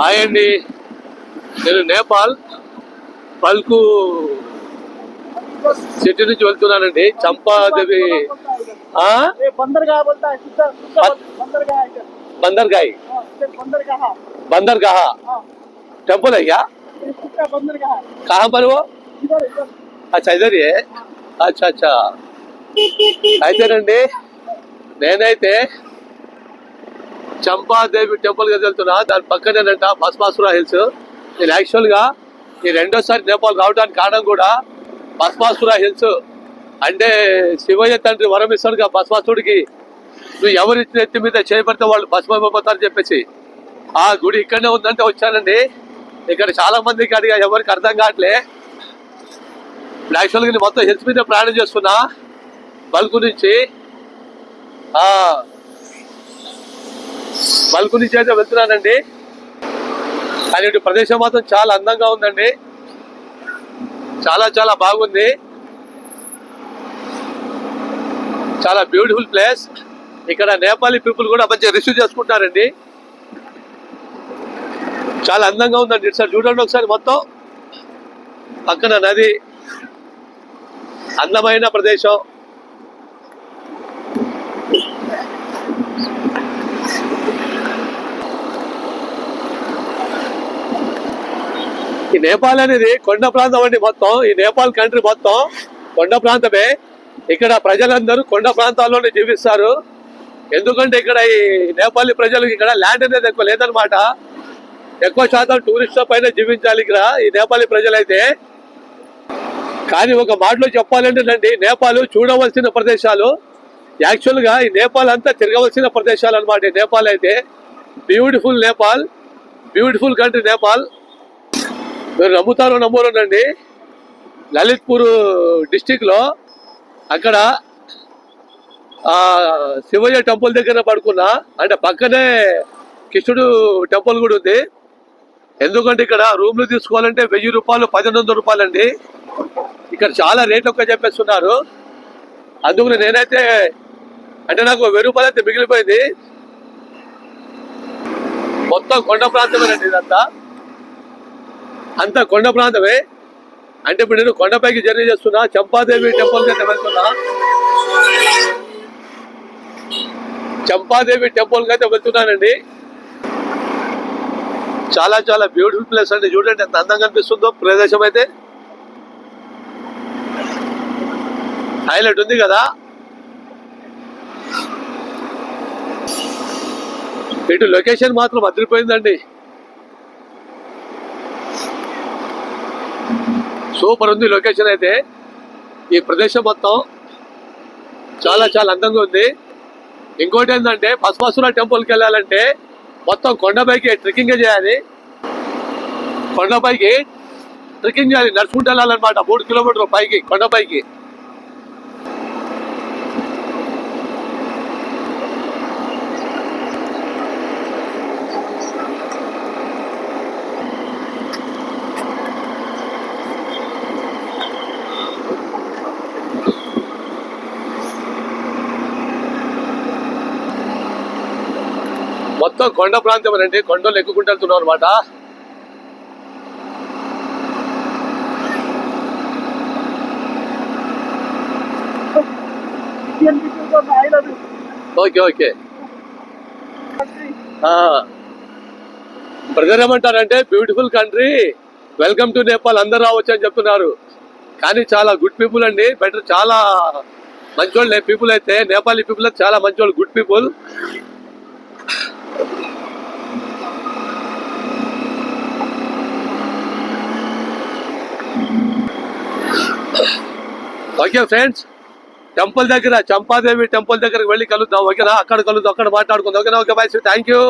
Hi అండి, నేను Nepal పల్కు city నుంచి వెళ్తున్నానండి. చంపాదేవి బందర్గాయ్ బందర్గాహ टेम्पल है क्या? कहाँ पर वो? अच्छा इधर ही है. अच्छा अच्छा అయితేనండి నేనైతే చంపాదేవి టెంపుల్కి వెళ్తున్నా. దాని పక్కనేనంట భస్మాసుర హిల్స్. నేను యాక్చువల్గా ఈ రెండోసారి నేపాల్ రావడానికి కారణం కూడా భస్మాసుర హిల్స్ అంటే శివయ్య తండ్రి వరం ఇస్తాడుగా భస్మాసుడికి, నువ్వు ఎవరి ఎత్తి మీద చేయబడితే వాళ్ళు భస్మైపోతారని చెప్పేసి ఆ గుడి ఇక్కడనే ఉందంటే వచ్చానండి. ఇక్కడ చాలా మందికి అడిగా, ఎవరికి అర్థం కావట్లే. యాక్చువల్గా నేను మొత్తం హిల్స్ మీద ప్రయాణం చేస్తున్నా బల్కు నుంచి అయితే వెళ్తున్నానండి. కానీ ఇటు ప్రదేశం మాత్రం చాలా అందంగా ఉందండి, చాలా చాలా బాగుంది, చాలా బ్యూటిఫుల్ ప్లేస్. ఇక్కడ నేపాలీ పీపుల్ కూడా మంచిగా రిసీవ్ చేసుకుంటారండి. చాలా అందంగా ఉందండి. ఇటు సార్ చూడండి ఒకసారి, మొత్తం పక్కన నది, అందమైన ప్రదేశం. ఈ నేపాల్ అనేది కొండ ప్రాంతం అండి. మొత్తం ఈ నేపాల్ కంట్రీ మొత్తం కొండ ప్రాంతమే. ఇక్కడ ప్రజలందరూ కొండ ప్రాంతాల్లోనే జీవిస్తారు. ఎందుకంటే ఇక్కడ ఈ నేపాలీ ప్రజలకు ఇక్కడ ల్యాండ్ అనేది ఎక్కువ లేదనమాట. ఎక్కువ శాతం టూరిస్టుల పైన జీవించాలి ఇక్కడ ఈ నేపాలీ ప్రజలైతే. కానీ ఒక మాటలో చెప్పాలంటేనండి, నేపాల్ చూడవలసిన ప్రదేశాలు, యాక్చువల్గా ఈ నేపాల్ అంతా తిరగవలసిన ప్రదేశాలు అనమాట. నేపాల్ అయితే beautiful Nepal, beautiful country Nepal. మీరు నమ్ముతారో నమ్మరోనండి, లలిత్పూర్ డిస్టిక్లో అక్కడ శివయ్య టెంపుల్ దగ్గర పడుకున్నా. అంటే పక్కనే కృష్ణుడు టెంపుల్ కూడా ఉంది. ఎందుకంటే ఇక్కడ రూమ్లు తీసుకోవాలంటే 1000 రూపాయలు, 1100 రూపాయలు అండి. ఇక్కడ చాలా రేట్లు ఎక్కువ చెప్పేస్తున్నారు. అందుకని నేనైతే అంటే నాకు 1000 రూపాయలు అయితే మిగిలిపోయింది. మొత్తం కొండ ప్రాంతమేనండి, ఇదంతా అంతా కొండ ప్రాంతమే. అంటే ఇప్పుడు నేను కొండపైకి జర్నీ చేస్తున్నా, చంపాదేవి టెంపుల్కి అయితే వెళ్తున్నా. చంపాదేవి టెంపుల్కి అయితే వెళ్తున్నానండి. చాలా చాలా బ్యూటిఫుల్ ప్లేస్ అండి. చూడండి ఎంత అందంగా అనిపిస్తుందో ప్రదేశం అయితే. హైలైట్ ఉంది కదా. ఇటు లొకేషన్ మాత్రం అదిరిపోయిందండి, సూపర్ ఉంది లొకేషన్ అయితే. ఈ ప్రదేశం మొత్తం చాలా చాలా అందంగా ఉంది. ఇంకోటి ఏంటంటే భస్మాసుర టెంపుల్కి వెళ్ళాలంటే మొత్తం కొండపైకి ట్రెక్కింగ్ చేయాలి. కొండపైకి ట్రెక్కింగ్ చేయాలి, నడుచుకుంటూ వెళ్ళాలన్నమాట. 3 కిలోమీటర్లు పైకి కొండపైకి. మొత్తం కొండ ప్రాంతం అండి, కొండలు ఎక్కుకుంటూ వెళ్తున్నాం అనమాట. Okay okay. బ్రదర్ ఏమంటారంటే beautiful country, welcome to Nepal, అందరు రావచ్చు అని చెప్తున్నారు. కానీ చాలా గుడ్ పీపుల్ అండి, బెటర్, చాలా మంచోళ్ళు పీపుల్ అయితే. నేపాలీ పీపుల్ అయితే చాలా మంచోళ్ళు, good people. Okay friends, temple దగ్గర, చంపాదేవి టెంపుల్ దగ్గరకు వెళ్ళి కలుద్దాం. ఓకేనా? అక్కడ కలుద్దాం, అక్కడ మాట్లాడుకుందాం. ఓకేనా? Okay bye, thank you.